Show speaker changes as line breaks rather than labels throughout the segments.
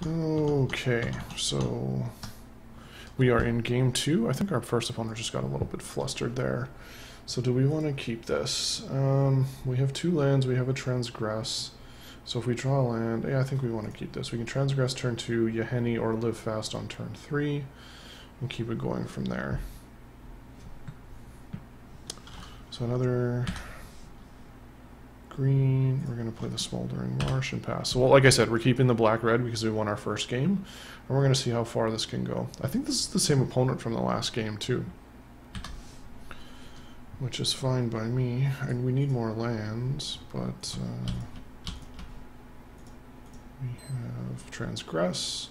Okay, so we are in game 2. I think our first opponent just got a little bit flustered there. So do we want to keep this? We have 2 lands, we have a Transgress. So if we draw a land, yeah, I think we want to keep this. We can Transgress turn 2, Yaheni or Live Fast on turn 3, and keep it going from there. So another green, we're going to play the Smoldering Marsh and pass. So well, like I said, we're keeping the black-red because we won our first game, and we're going to see how far this can go. I think this is the same opponent from the last game too, which is fine by me, and we need more lands, but we have Transgress,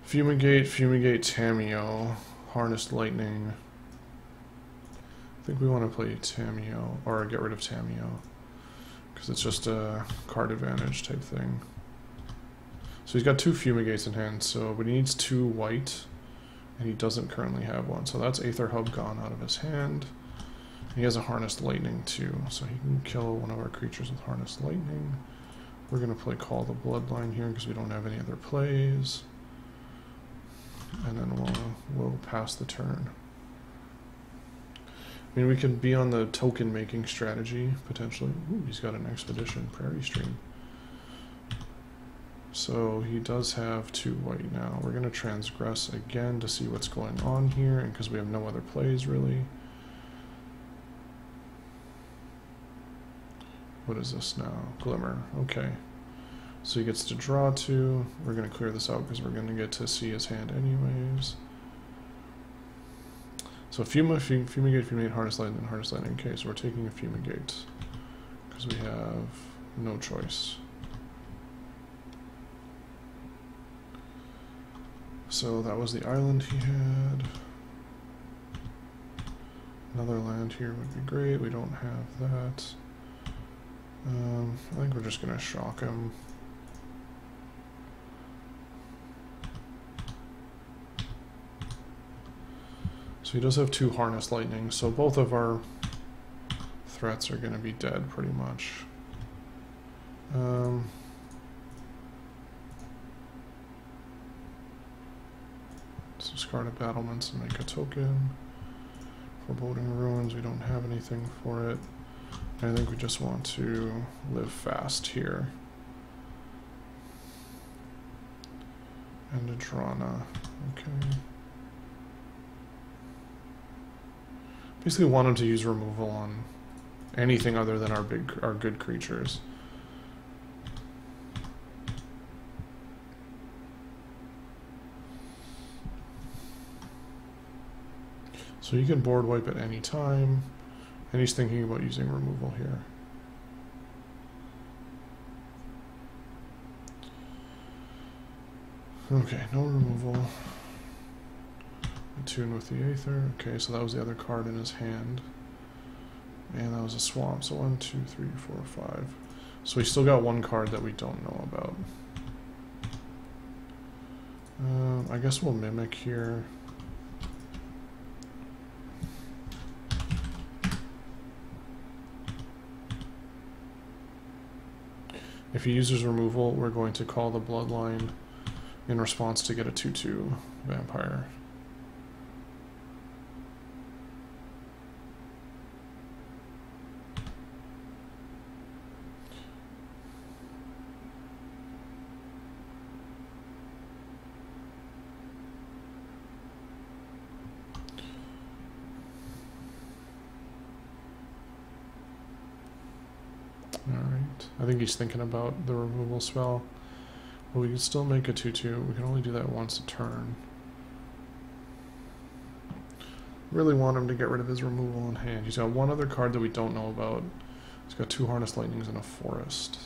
Fumigate, Tameo, Harnessed Lightning. I think we want to play Tameo, or get rid of Tameo, because it's just a card advantage type thing. So he's got 2 Fumigates in hand, but he needs 2 white, and he doesn't currently have one. So that's Aether Hub gone out of his hand. He has a Harnessed Lightning too, so he can kill one of our creatures with Harnessed Lightning. We're going to play Call the Bloodline here because we don't have any other plays. And then we'll pass the turn. I mean, we could be on the token making strategy, potentially. Ooh, he's got an Expedition, Prairie Stream. So he does have 2 white now. We're going to Transgress again to see what's going on here, and because we have no other plays, really. What is this now? Glimmer. Okay. So he gets to draw 2. We're going to clear this out because we're going to get to see his hand anyways. So Fumigate, Harness Lightning, Harness Lightning. Okay, so we're taking a Fumigate because we have no choice. So that was the island he had. Another land here would be great. We don't have that. I think we're just going to shock him. So he does have 2 Harnessed Lightning, so both of our threats are going to be dead pretty much. Let's discard a Battlements and make a token. Foreboding Ruins, we don't have anything for it. I think we just want to live fast here. And a Drana. Okay. Basically want him to use removal on anything other than our good creatures. So you can board wipe at any time, and he's thinking about using removal here. Okay, no removal. Attune with the Aether. Okay, so that was the other card in his hand. And that was a swamp. So 1, 2, 3, 4, 5. So we still got 1 card that we don't know about. I guess we'll Mimic here. If he uses removal, we're going to call the Bloodline in response to get a 2/2 vampire. Alright, I think he's thinking about the removal spell. But we can still make a 2/2. We can only do that once a turn. Really want him to get rid of his removal in hand. He's got 1 other card that we don't know about. He's got 2 Harnessed Lightnings and a Forest.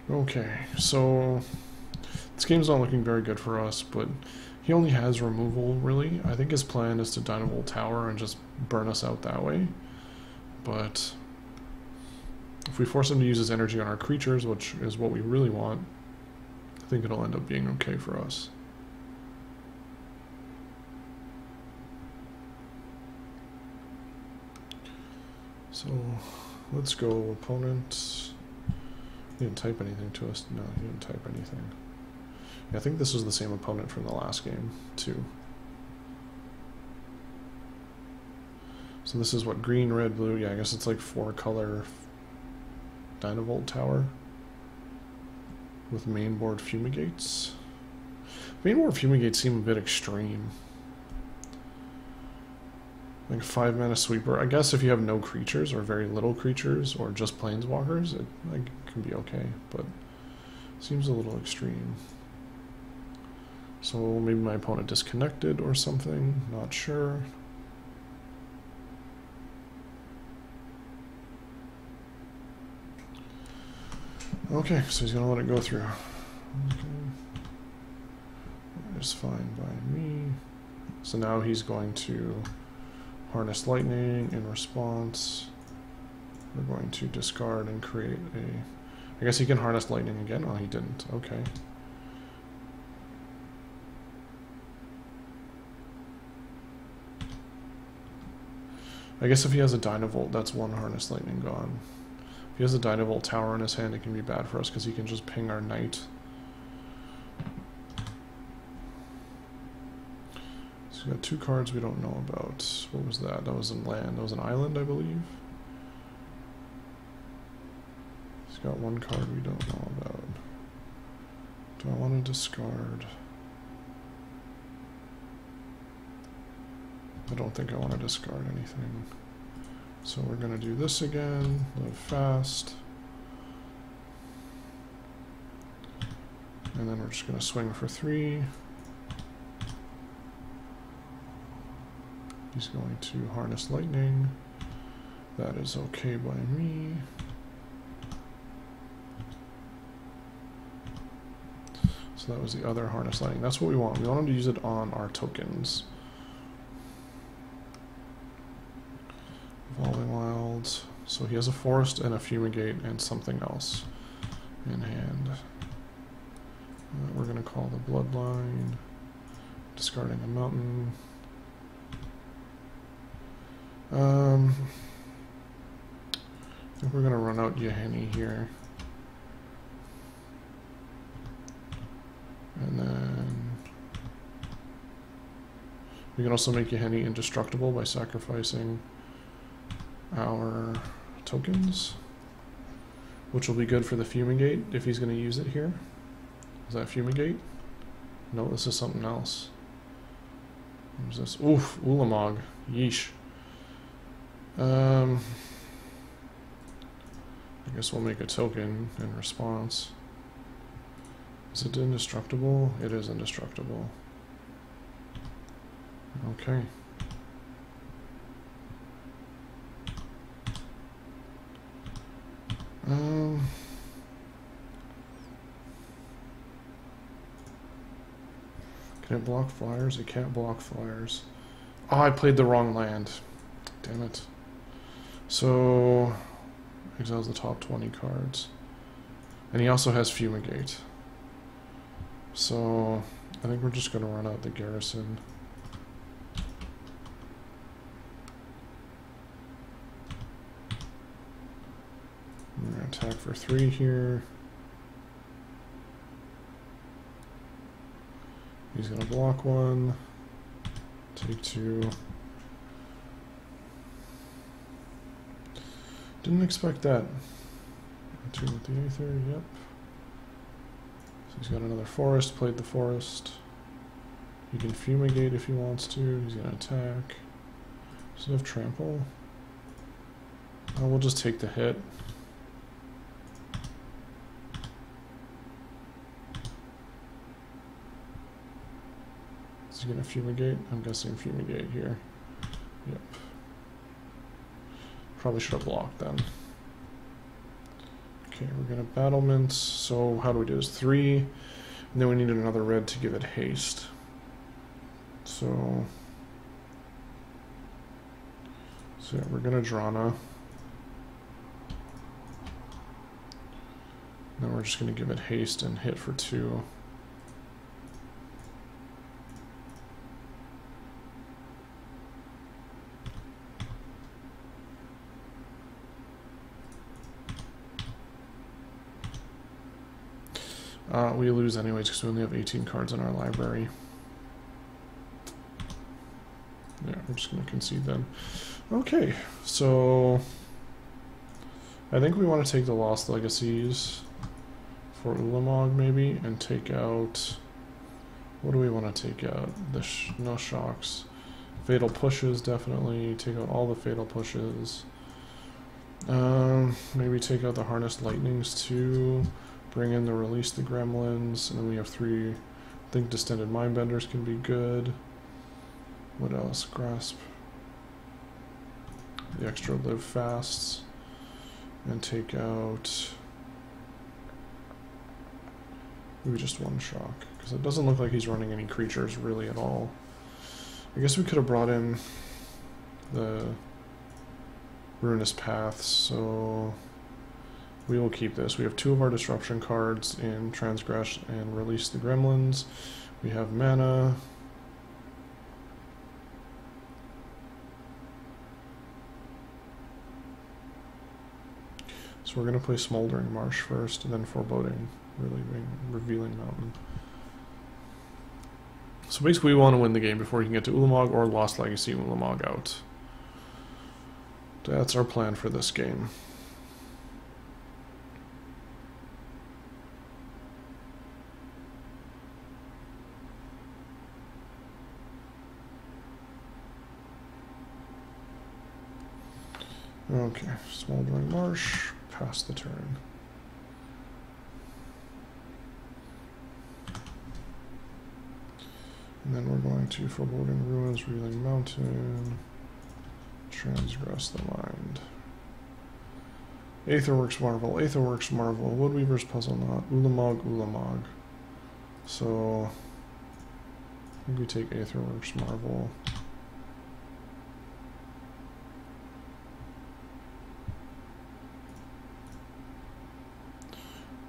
Okay, so this game's not looking very good for us, but he only has removal, really. I think his plan is to Dynavolt Tower and just burn us out that way. But if we force him to use his energy on our creatures, which is what we really want, I think it'll end up being okay for us. So let's go opponent. He didn't type anything to us. No, he didn't type anything. Yeah, I think this was the same opponent from the last game, too. So this is what, green, red, blue. Yeah, I guess it's like 4-color Dynavolt tower with mainboard fumigates. Mainboard fumigates seem a bit extreme. Like 5-mana sweeper. I guess if you have no creatures or very little creatures or just planeswalkers, it like can be okay, but seems a little extreme. So maybe my opponent disconnected or something. Not sure. Okay, so he's gonna let it go through. Okay. That's fine by me. So now he's going to harness lightning in response. We're going to discard and create a... I guess he can harness lightning again. Oh, he didn't. Okay. I guess if he has a Dynavolt, that's one harness lightning gone. If he has a Dynavolt tower in his hand, it can be bad for us because he can just ping our knight. So we got 2 cards we don't know about. What was that? That was in land. That was an island, I believe. He's got 1 card we don't know about. Do I want to discard? I don't think I want to discard anything. So we're going to do this again, live fast. And then we're just going to swing for 3. He's going to harness lightning. That is okay by me. So that was the other harness lightning. That's what we want. We want him to use it on our tokens. Evolving Wilds. So he has a forest and a fumigate and something else in hand. We're going to call the bloodline. Discarding a mountain. I think we're going to run out Yahenni here. And then we can also make Yahenni indestructible by sacrificing our tokens, which will be good for the fumigate if he's going to use it here. Is that fumigate? No, this is something else. What is this? Oof, Ulamog. Yeesh. I guess we'll make a token in response. Is it indestructible? It is indestructible. Okay. Can it block flyers? It can't block flyers. Oh, I played the wrong land. Damn it. So, exiles the top 20 cards. And he also has Fumigate. So, I think we're just going to run out the garrison. We're going to attack for 3 here. He's going to block 1. Take 2. Didn't expect that. 2 with the Aether, yep. So he's got another forest, played the forest. He can fumigate if he wants to. He's going to attack. Does he have trample? Oh, we'll just take the hit. Is he going to fumigate? I'm guessing fumigate here. Yep. Probably should have blocked then. Okay, we're going to battlements. So how do we do this? 3, and then we need another red to give it haste. So yeah, we're going to Drana. Then we're just going to give it haste and hit for 2. We lose anyways because we only have 18 cards in our library. Yeah, we're just going to concede then. Okay, so I think we want to take the Lost Legacies for Ulamog maybe, and take out... What do we want to take out? No shocks. Fatal pushes, definitely. Take out all the fatal pushes. Maybe take out the Harnessed Lightnings too. Bring in the Release the Gremlins. And then we have 3... I think Distended Mindbenders can be good. What else? Grasp. The extra Live Fasts. And take out... maybe just 1 shock. Because it doesn't look like he's running any creatures really at all. I guess we could have brought in the Ruinous Paths, so we will keep this. We have 2 of our disruption cards in Transgress and Release the Gremlins. We have mana. So we're going to play Smoldering Marsh first, and then Foreboding, Revealing Mountain. So basically we want to win the game before we can get to Ulamog or Lost Legacy Ulamog out. That's our plan for this game. Okay, Smoldering Marsh, pass the turn. And then we're going to Foreboding Ruins, Reeling Mountain, Transgress the Mind. Aetherworks Marvel, Aetherworks Marvel, Woodweaver's Puzzle Knot, Ulamog, Ulamog. So, I think we take Aetherworks Marvel.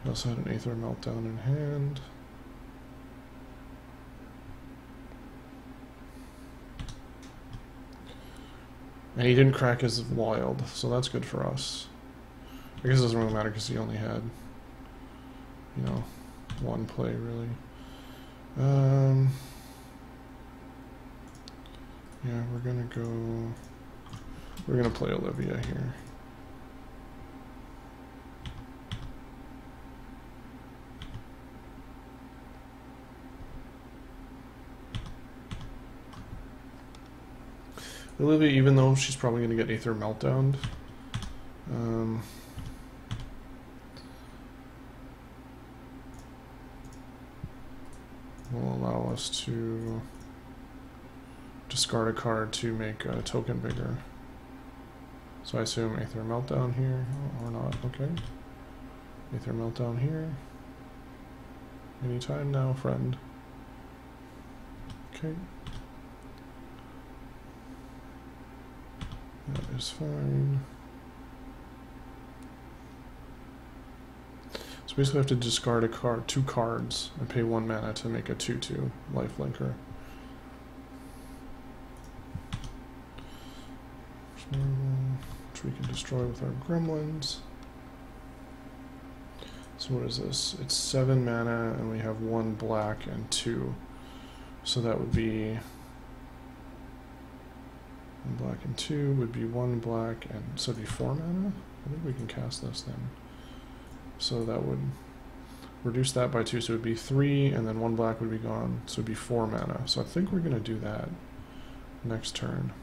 We also had an Aether Meltdown in hand. And he didn't crack his wild, so that's good for us. I guess it doesn't really matter because he only had, you know, 1 play really. Yeah, we're gonna play Olivia here. Olivia, even though she's probably going to get Aether Meltdown, will allow us to discard a card to make a token bigger. So I assume Aether Meltdown here, or not, okay. Aether Meltdown here. Anytime now, friend. Okay. That is fine. So basically we have to discard a card, 2 cards, and pay 1 mana to make a 2/2 lifelinker. Which we can destroy with our gremlins. So what is this? It's 7 mana and we have 1 black and 2. So that would be 1 black and 2 would be 1 black, and so it'd be 4 mana? I think we can cast this then. So that would reduce that by 2, so it would be 3, and then 1 black would be gone, so it'd be 4 mana. So I think we're going to do that next turn.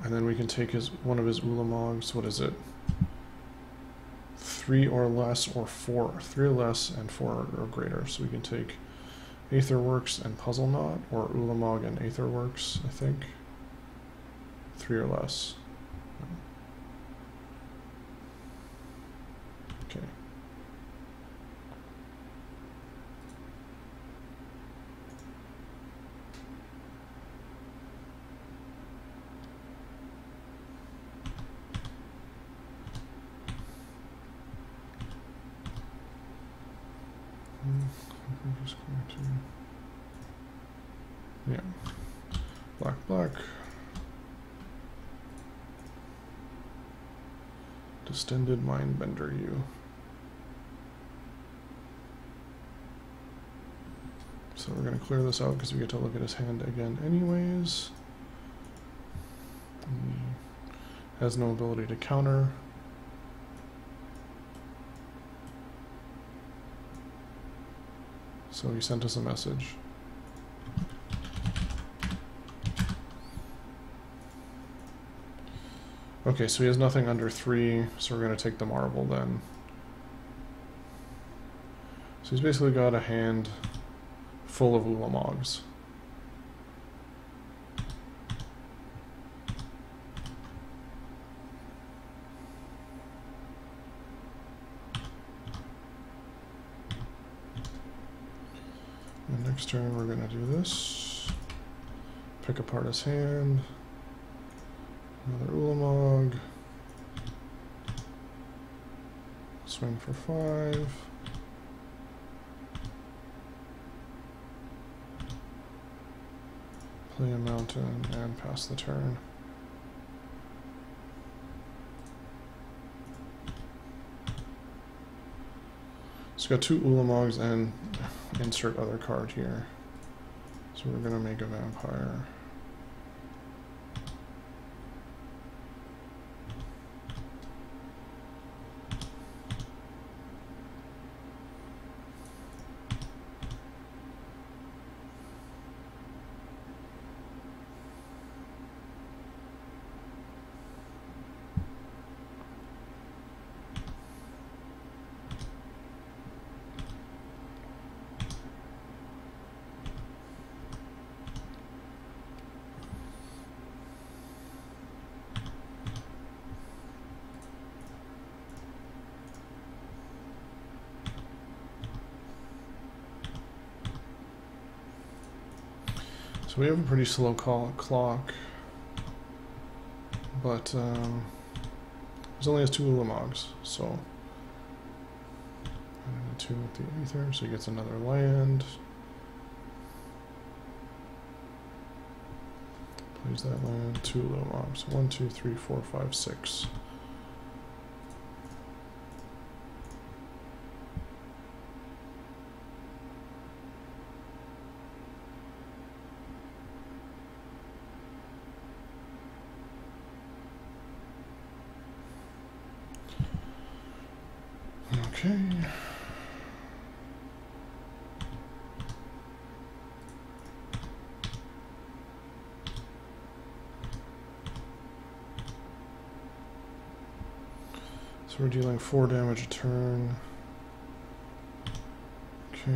And then we can take one of his Ulamogs. What is it? 3 or less or 4. 3 or less and 4 or greater. So we can take Aetherworks and Puzzle Knot, or Ulamog and Aetherworks, I think. 3 or less. Okay. I'm just going to, yeah, black, black. Distended Mindbender you. So we're going to clear this out because we get to look at his hand again anyways. He has no ability to counter. So he sent us a message. Okay, so he has nothing under 3, so we're going to take the marble then. So he's basically got a hand full of Ulamogs. And next turn we're going to do this. Pick apart his hand. Another Ulamog. Swing for 5. Play a mountain and pass the turn. So got 2 Ulamogs and insert other card here. So we're going to make a vampire. So we have a pretty slow clock, but there's only has 2 Ulamogs, so 2 with the Aether, so he gets another land. Plays that land, 2 Ulamogs, 1, 2, 3, 4, 5, 6. Okay. So we're dealing 4 damage a turn. Okay.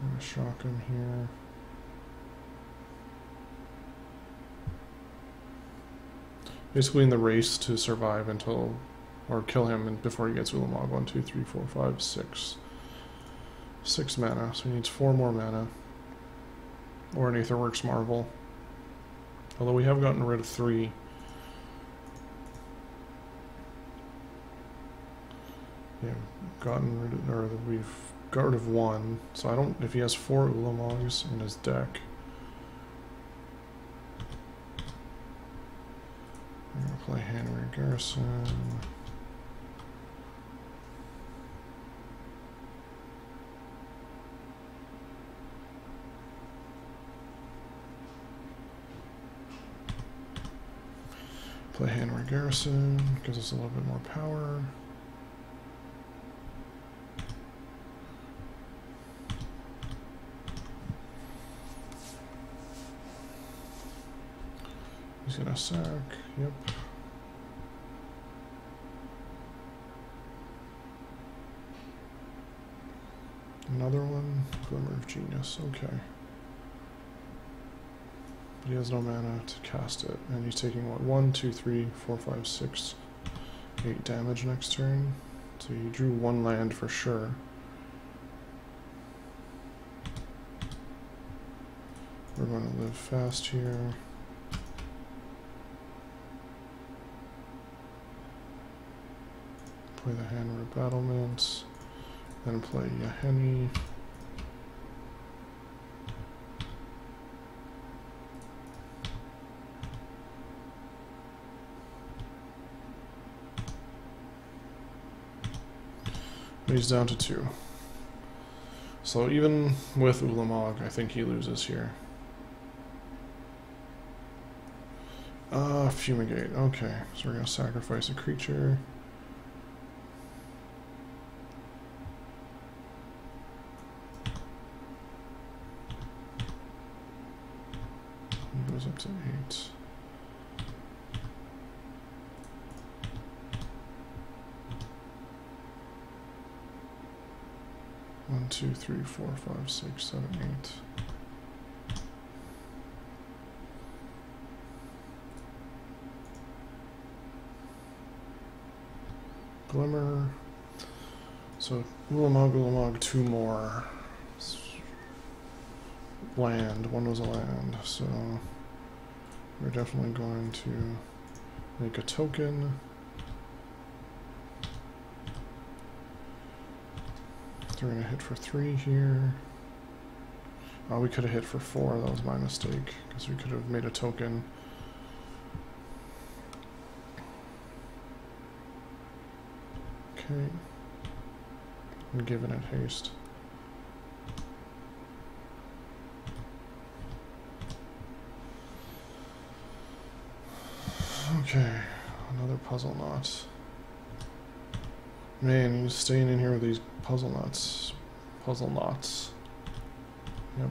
I'm gonna shock him here. Basically in the race to survive until, or kill him before he gets Ulamog. 1, 2, 3, 4, 5, 6. 6 mana, so he needs 4 more mana. Or an Aetherworks Marvel. Although we have gotten rid of 3. Yeah, we've got rid of 1. So I don't, if he has 4 Ulamogs in his deck. I'm going to play Henry Garrison. Play Henry Garrison, gives us a little bit more power. He's gonna sack, yep. Another one, Glimmer of Genius, okay. But he has no mana to cast it, and he's taking what, 1, 2, 3, 4, 5, 6, 8 damage next turn. So he drew 1 land for sure. We're going to live fast here. Play the Hanra Battlements, then play Yaheni. He's down to 2. So even with Ulamog, I think he loses here. Fumigate. Okay, so we're going to sacrifice a creature. He goes up to 8. One, two, three, 4, 5, 6, 7, 8. Glimmer. So Ulamog, 2 more. Land. 1 was a land. So we're definitely going to make a token. So we're going to hit for 3 here. Oh, we could have hit for 4. That was my mistake, because we could have made a token. Okay. And given it haste. Okay, another puzzle knot. Man, you're staying in here with these puzzle knots. Puzzle knots. Yep.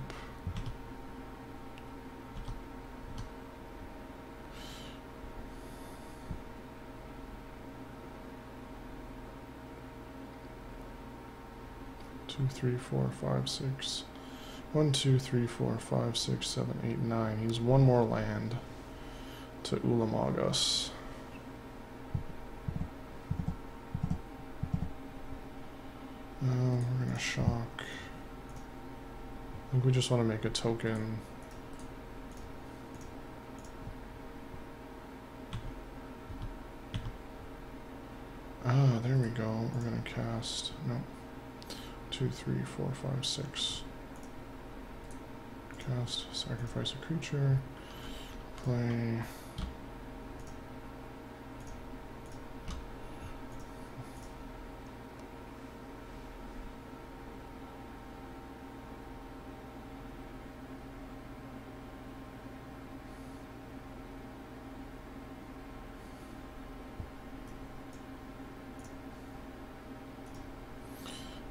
Two, 3, 4, 5, 6. 1, 2, 3, 4, 5, 6, 7, 8, 9. He's 1 more land to Ulamog us. We're gonna shock. I think we just want to make a token. Ah, there we go. We're gonna cast. No. 2, 3, 4, 5, 6. Cast. Sacrifice a creature. Play.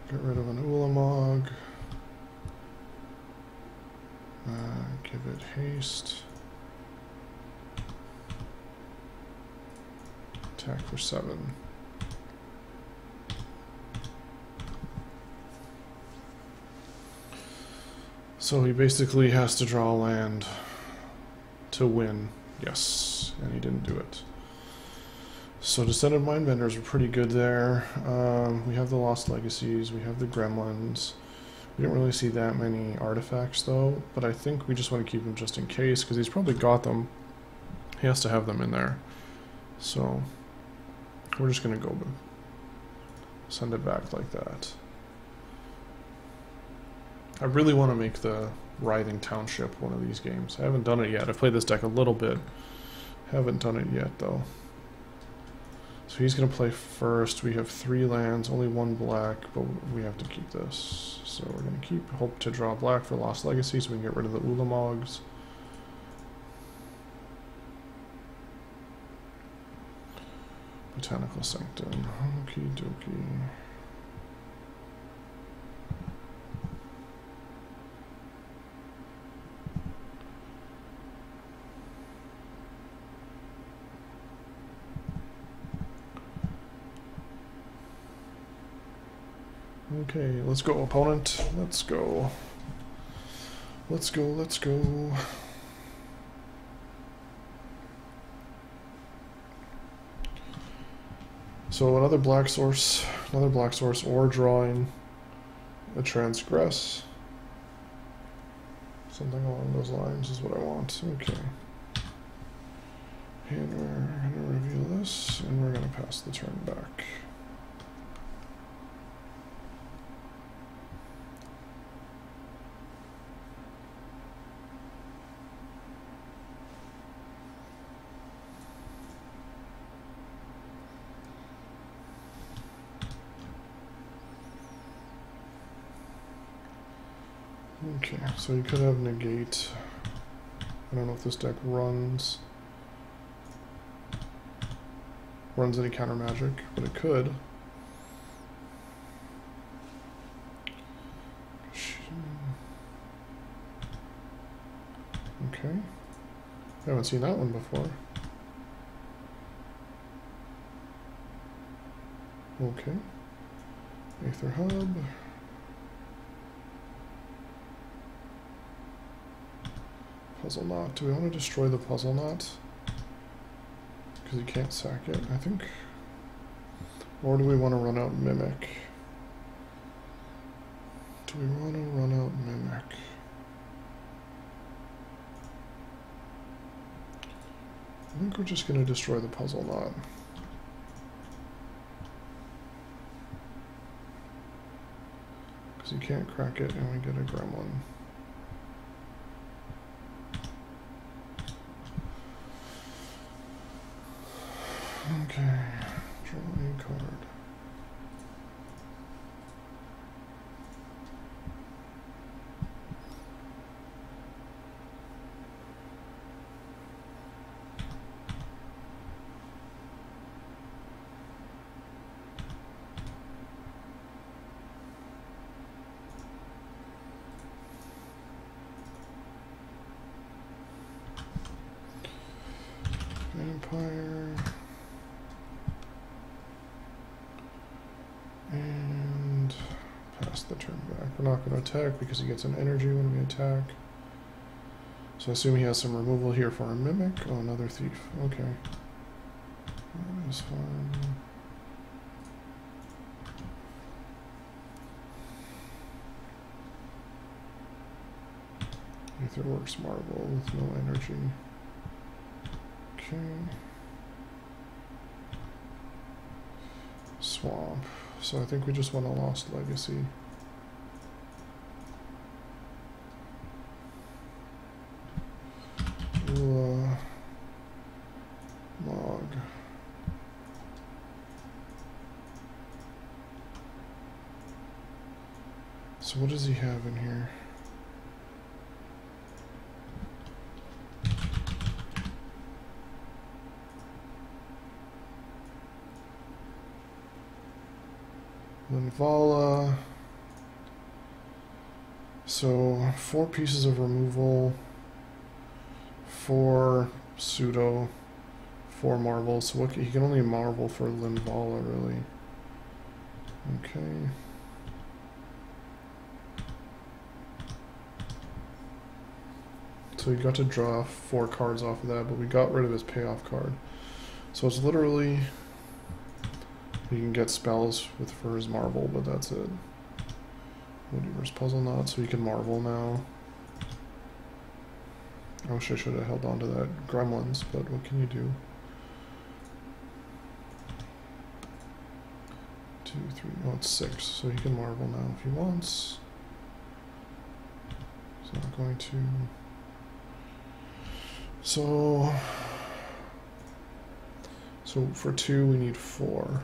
Get rid of an Ulamog. Give it haste. Attack for 7. So he basically has to draw land to win. Yes, and he didn't do it. So Descended Mindbenders are pretty good there. We have the Lost Legacies, we have the Gremlins. We didn't really see that many artifacts though, but I think we just want to keep them just in case, because he's probably got them. He has to have them in there. So we're just going to go send it back like that. I really want to make the Writhing Township one of these games. I haven't done it yet. I've played this deck a little bit. Haven't done it yet though. So he's going to play first. We have 3 lands, only 1 black, but we have to keep this. So we're going to keep, hope to draw black for Lost Legacy so we can get rid of the Ulamogs. Botanical Sanctum. Okie dokie. Okay, let's go, opponent. Let's go. Let's go, let's go. So another black source or drawing a transgress. Something along those lines is what I want. Okay. And we're gonna reveal this, and we're gonna pass the turn back. Okay, so you could have negate. I don't know if this deck runs any counter magic, but it could. Okay. I haven't seen that one before. Okay. Aether Hub. Puzzle Knot. Do we want to destroy the Puzzle Knot? Because you can't sack it, I think. Or do we want to run out Mimic? Do we want to run out Mimic? I think we're just going to destroy the Puzzle Knot. Because you can't crack it and we get a Gremlin. Okay, draw a card. Vampire. And pass the turn back. We're not going to attack because he gets an energy when we attack. So I assume he has some removal here for a Mimic. Oh, another Thief. Okay. That is fine. Aetherworks Marble with no energy. Okay. Swamp. So I think we just want a Lost Legacy. Log. So what does he have in here? Linvala. So 4 pieces of removal, 4 pseudo, 4 marbles. So what, he can only marble for Linvala, really. Okay. So he got to draw 4 cards off of that, but we got rid of his payoff card. So it's literally, he can get spells for his marble, but that's it. Reverse Puzzle Knot, so he can marvel now. I wish I should have held on to that Gremlins, but what can you do? 2, 3, oh, it's 6, so he can marvel now if he wants. He's not going to. So for 2 we need 4.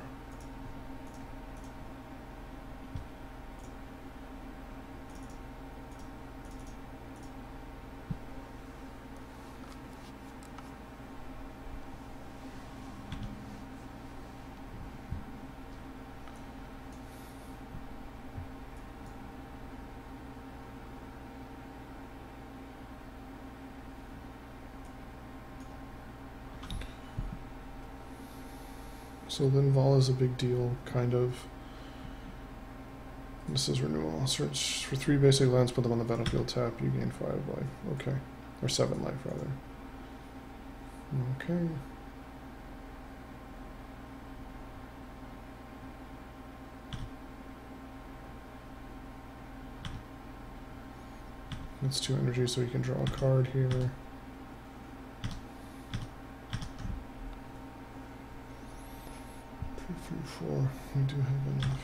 So Linval is a big deal, kind of. This is renewal. Search for 3 basic lands, put them on the battlefield, tap, you gain 5 life. Okay. Or 7 life, rather. Okay. That's 2 energy, so you can draw a card here. 3, 4. We do have enough.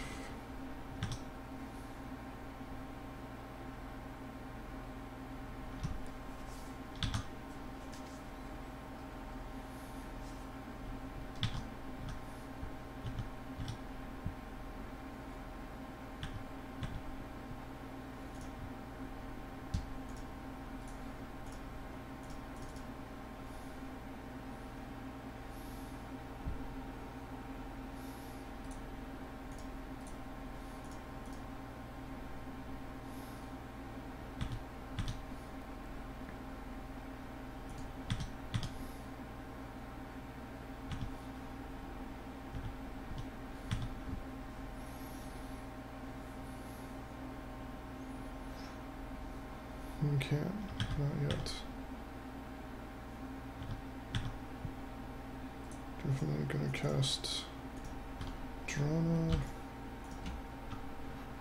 can't. Not yet. Definitely gonna cast Drana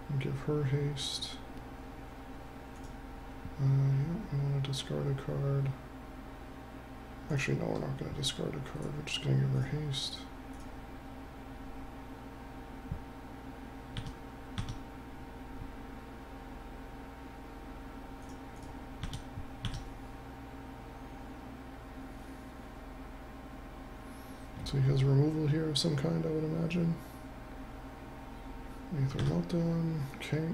and give her haste. Yeah, we want to discard a card. Actually, no, we're not going to discard a card. We're just going to give her haste. So he has removal here of some kind, I would imagine. Aether Meltdown, okay.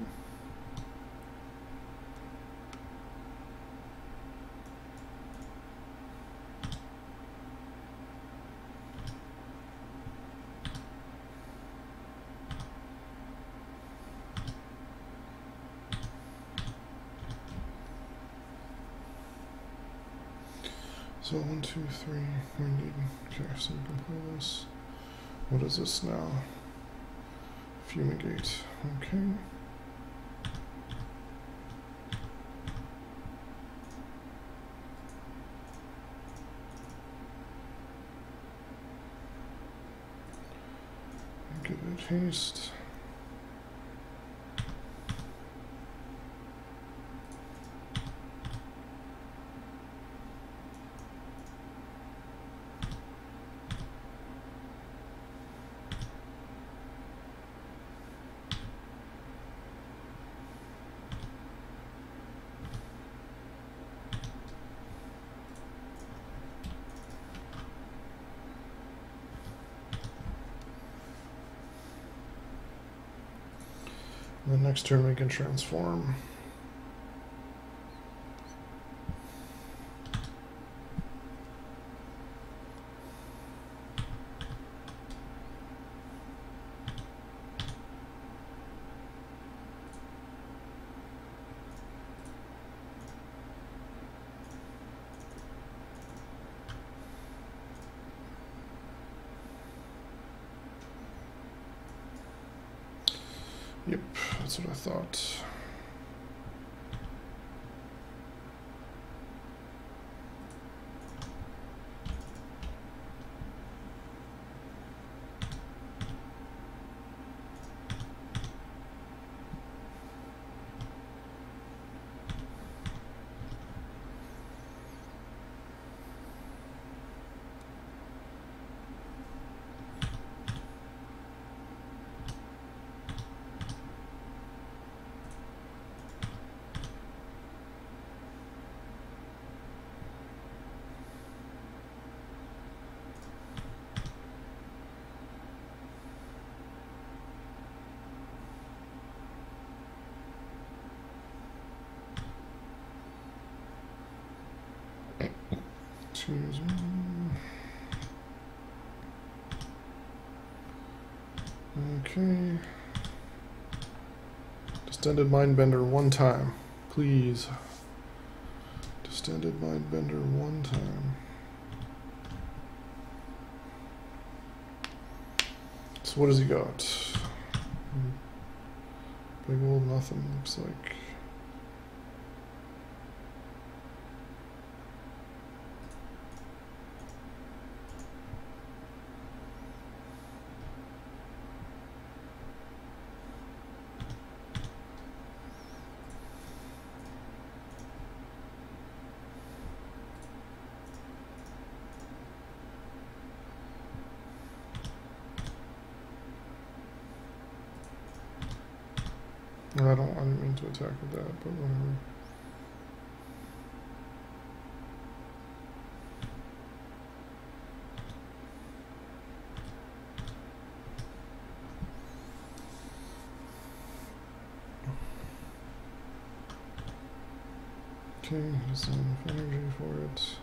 So 1, 2, 3, we need, okay, so we can play this. What is this now? Fumigate, okay. Give it haste. The next turn we can transform. Yep, that's what I thought. Excuse me. Okay. Distended Mindbender one time, please. Distended Mindbender one time. So what has he got? Big old nothing, looks like. I didn't mean to attack with that, but whatever. Okay, there's enough energy for it.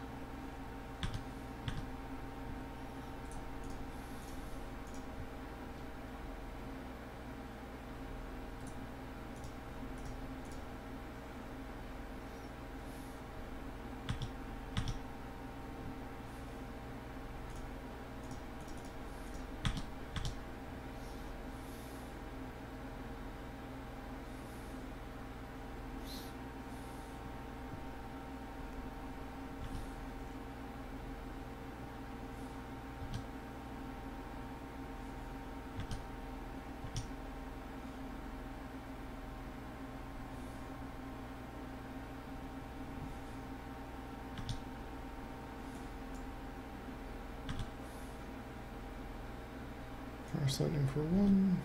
Harness lightning for 1.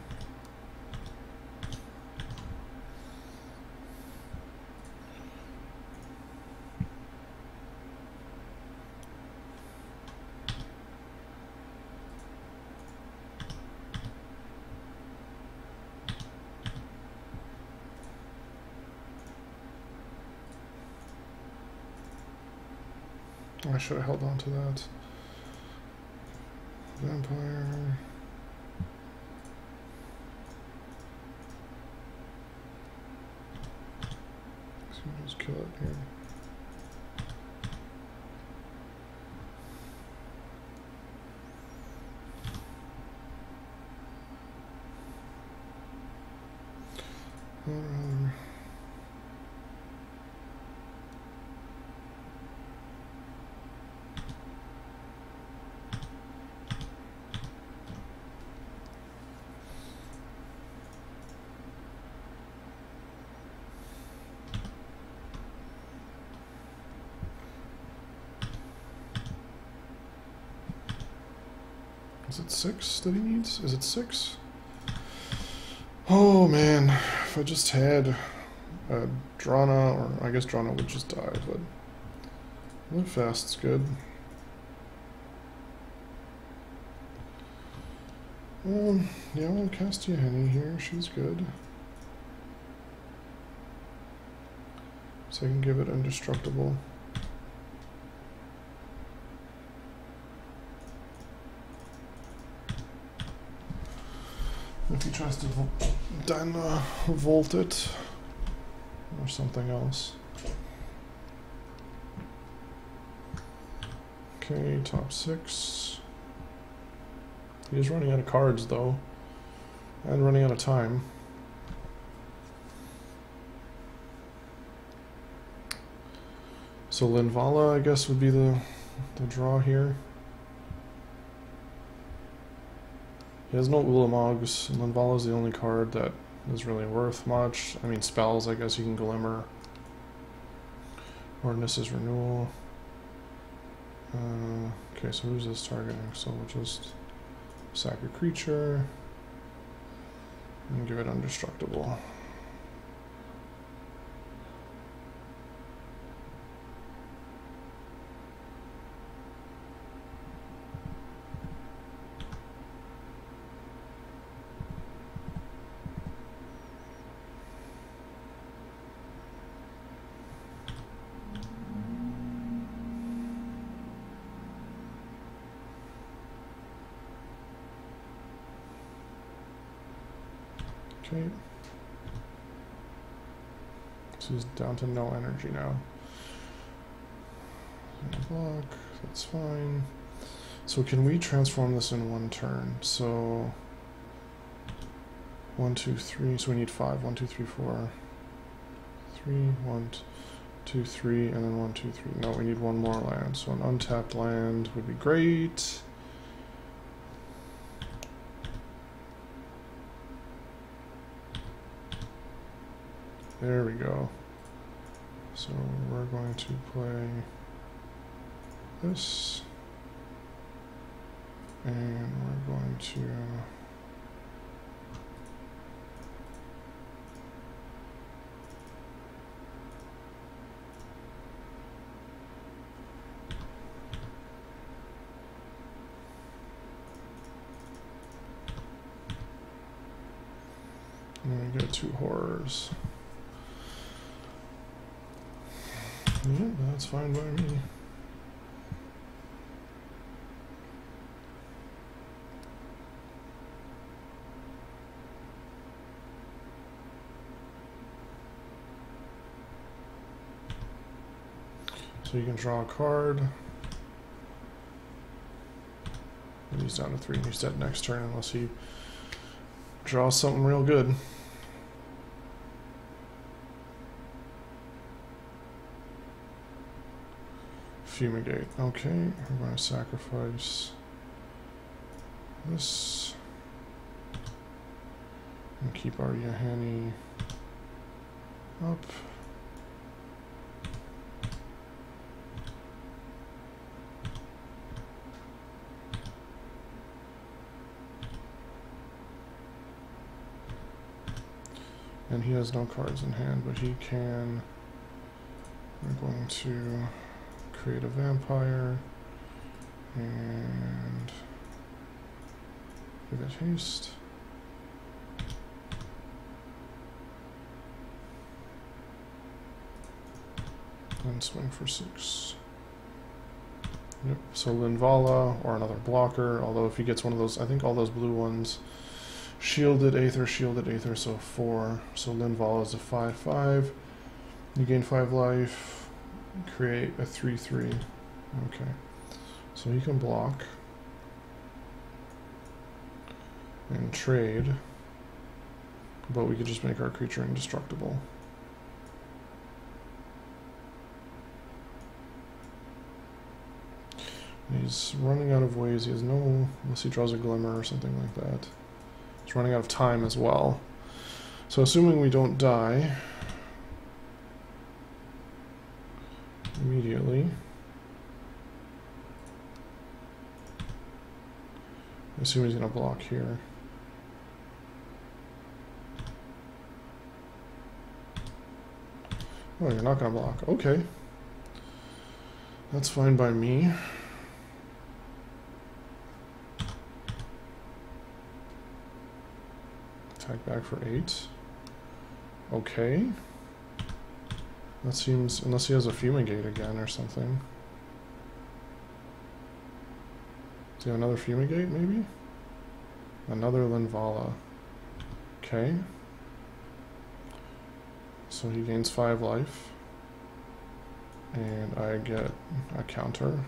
I should have held on to that. Vampire. So just kill it here. Is it 6 that he needs? Is it 6? Oh man, if I just had Drana, or I guess Drana would just die, but live fast's good. Yeah, I'll cast Yahenni here, she's good. So I can give it indestructible. If he tries to volt it or something else. Okay, top 6. He is running out of cards though, and running out of time. So Linvala, I guess, would be the draw here. He has no Ulamogs, and Linvala is the only card that is really worth much. I mean, spells, I guess you can Glimmer. Or Nissa's Renewal. Okay, so who's this targeting? So we'll just sack a creature and give it indestructible. Okay. So he's down to no energy now. Block, that's fine. So can we transform this in 1 turn? So 1, 2, 3. So we need 5. 1, 2, 3, 4. 3, 1, 2, 3, and then 1, 2, 3. No, we need 1 more land. So an untapped land would be great. There we go. So we're going to play this, and we're going to get 2 horrors. Yeah, that's fine by me. So you can draw a card. And he's down to 3 and he's dead next turn unless he draws something real good. Fumigate. Okay, we're going to sacrifice this and keep our Yahenni up. And he has no cards in hand, but he can... We're going to create a vampire and give it haste. And swing for 6. Yep, so Linvala or another blocker, although if he gets one of those, I think all those blue ones, shielded Aether, so 4. So Linvala is a 5/5. You gain 5 life, create a 3/3. Okay, so he can block and trade, but we could just make our creature indestructible. He's running out of ways. He has no, unless he draws a glimmer or something like that. He's running out of time as well. So assuming we don't die immediately, I assume he's going to block here. Oh, you're not going to block. Okay. That's fine by me. Attack back for 8. Okay. That seems, unless he has a Fumigate again or something. Does he have another Fumigate, maybe? Another Linvala. Okay. So he gains 5 life. And I get a counter.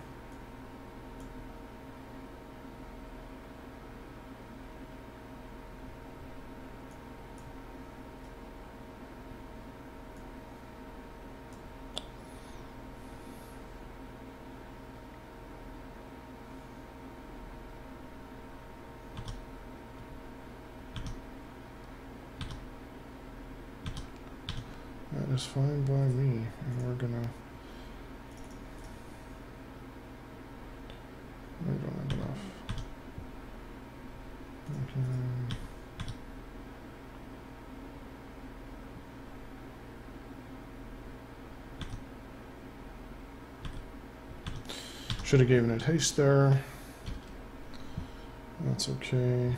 That is fine by me, and we're gonna... We don't have enough. Okay. Should have given it haste there. That's okay.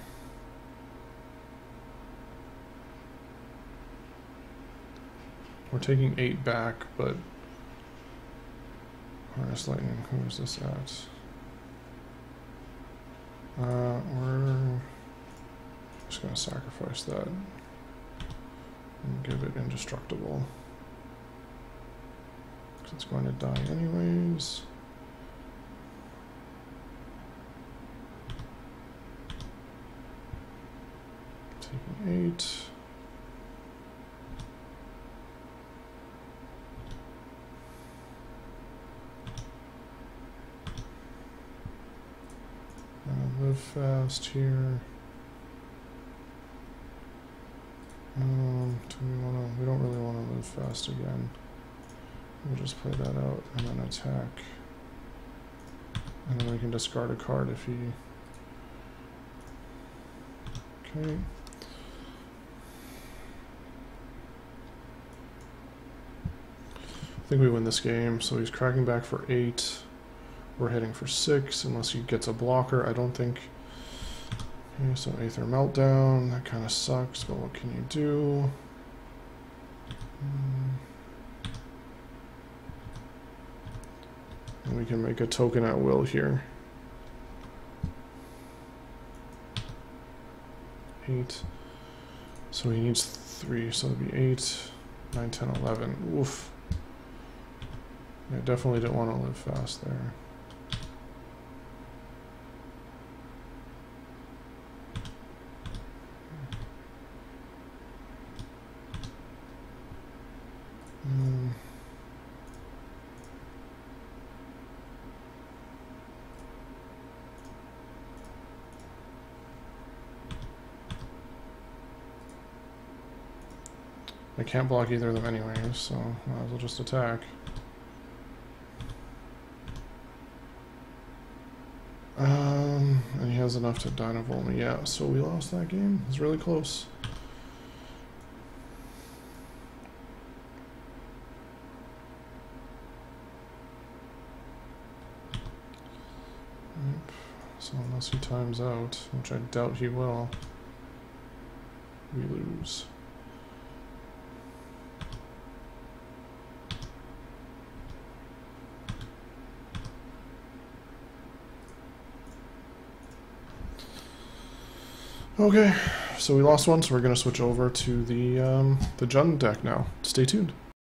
We're taking 8 back, but Harness Lightning, who is this at? We're just going to sacrifice that and give it indestructible. Because it's going to die anyways. Taking 8. Live fast here. We don't really want to live fast again. We'll just play that out and then attack. And then we can discard a card if he... Okay. I think we win this game. So he's cracking back for 8. We're hitting for 6 unless he gets a blocker. I don't think... Okay, so Aether Meltdown. That kind of sucks, but what can you do? And we can make a token at will here. 8. So he needs 3, so it'll be 8, 9, 10, 11. Oof. Yeah, definitely didn't want to live fast there. I can't block either of them anyways, so might as well just attack. And he has enough to Dynavol me. Yeah, so we lost that game. It was really close. So unless he times out, which I doubt he will, we lose. Okay, so we lost one, so we're going to switch over to the Jund deck now. Stay tuned.